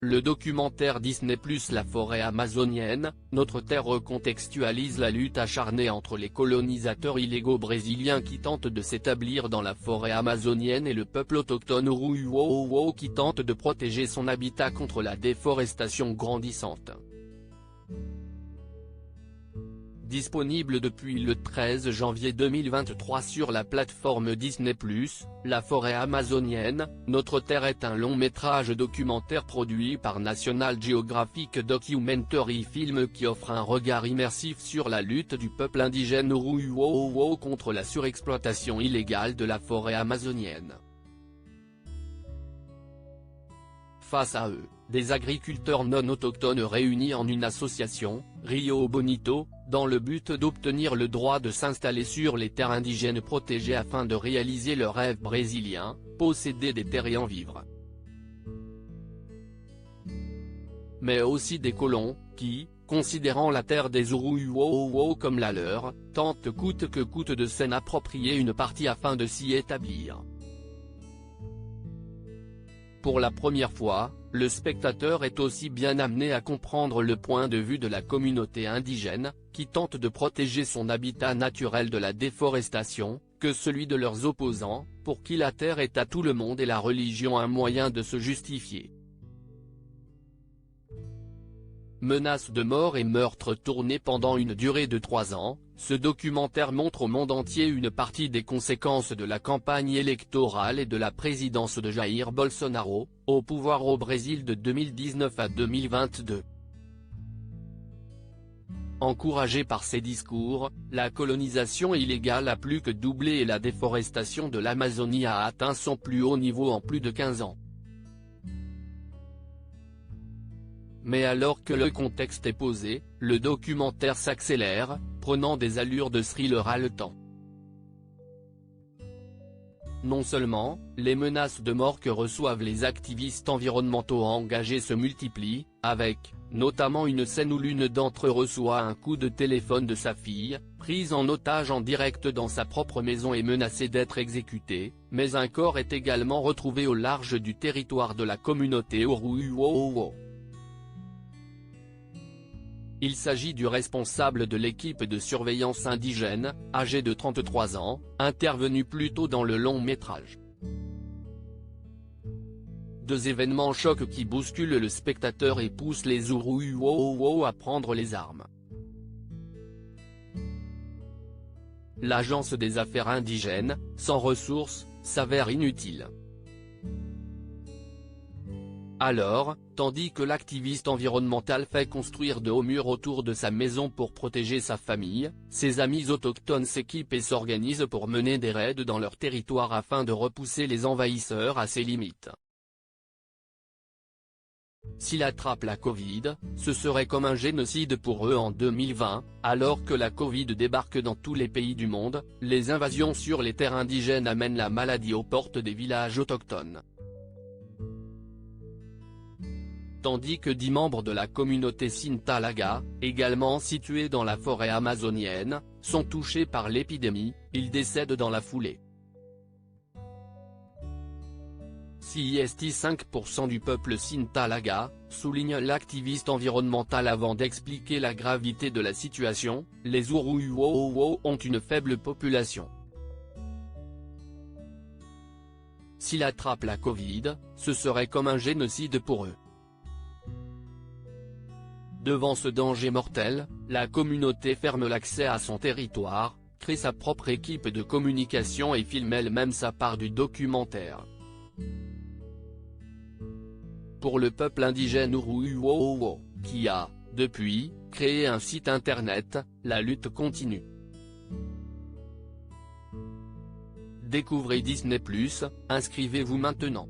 Le documentaire Disney+ La forêt amazonienne, Notre Terre recontextualise la lutte acharnée entre les colonisateurs illégaux brésiliens qui tentent de s'établir dans la forêt amazonienne et le peuple autochtone Uruuo qui tente de protéger son habitat contre la déforestation grandissante. Disponible depuis le 13 janvier 2023 sur la plateforme Disney+, La forêt amazonienne, Notre Terre est un long-métrage documentaire produit par National Geographic Documentary Film qui offre un regard immersif sur la lutte du peuple indigène Uruuo contre la surexploitation illégale de la forêt amazonienne. Face à eux, des agriculteurs non autochtones réunis en une association, Rio Bonito, dans le but d'obtenir le droit de s'installer sur les terres indigènes protégées afin de réaliser leur rêve brésilien, posséder des terres et en vivre. Mais aussi des colons, qui, considérant la terre des Uruuo comme la leur, tentent coûte que coûte de s'en approprier une partie afin de s'y établir. Pour la première fois, le spectateur est aussi bien amené à comprendre le point de vue de la communauté indigène, qui tente de protéger son habitat naturel de la déforestation, que celui de leurs opposants, pour qui la terre est à tout le monde et la religion un moyen de se justifier. Menaces de mort et meurtres tournés pendant une durée de 3 ans, ce documentaire montre au monde entier une partie des conséquences de la campagne électorale et de la présidence de Jair Bolsonaro, au pouvoir au Brésil de 2019 à 2022. Encouragée par ses discours, la colonisation illégale a plus que doublé et la déforestation de l'Amazonie a atteint son plus haut niveau en plus de 15 ans. Mais alors que le contexte est posé, le documentaire s'accélère, prenant des allures de thriller haletant. Non seulement, les menaces de mort que reçoivent les activistes environnementaux engagés se multiplient, avec, notamment une scène où l'une d'entre eux reçoit un coup de téléphone de sa fille, prise en otage en direct dans sa propre maison et menacée d'être exécutée, mais un corps est également retrouvé au large du territoire de la communauté Uruuo. Il s'agit du responsable de l'équipe de surveillance indigène, âgé de 33 ans, intervenu plus tôt dans le long-métrage. Deux événements chocs qui bousculent le spectateur et poussent les Uruuo à prendre les armes. L'agence des affaires indigènes, sans ressources, s'avère inutile. Alors, tandis que l'activiste environnemental fait construire de hauts murs autour de sa maison pour protéger sa famille, ses amis autochtones s'équipent et s'organisent pour mener des raids dans leur territoire afin de repousser les envahisseurs à ses limites. S'il attrape la Covid, ce serait comme un génocide pour eux en 2020, alors que la Covid débarque dans tous les pays du monde, les invasions sur les terres indigènes amènent la maladie aux portes des villages autochtones. Tandis que 10 membres de la communauté Sintalaga, également situés dans la forêt amazonienne, sont touchés par l'épidémie, ils décèdent dans la foulée. CIST 5% du peuple Sintalaga, souligne l'activiste environnemental avant d'expliquer la gravité de la situation, les Uruuo ont une faible population. S'il attrape la Covid, ce serait comme un génocide pour eux. Devant ce danger mortel, la communauté ferme l'accès à son territoire, crée sa propre équipe de communication et filme elle-même sa part du documentaire. Pour le peuple indigène Uruuo, qui a, depuis, créé un site internet, la lutte continue. Découvrez Disney+, inscrivez-vous maintenant.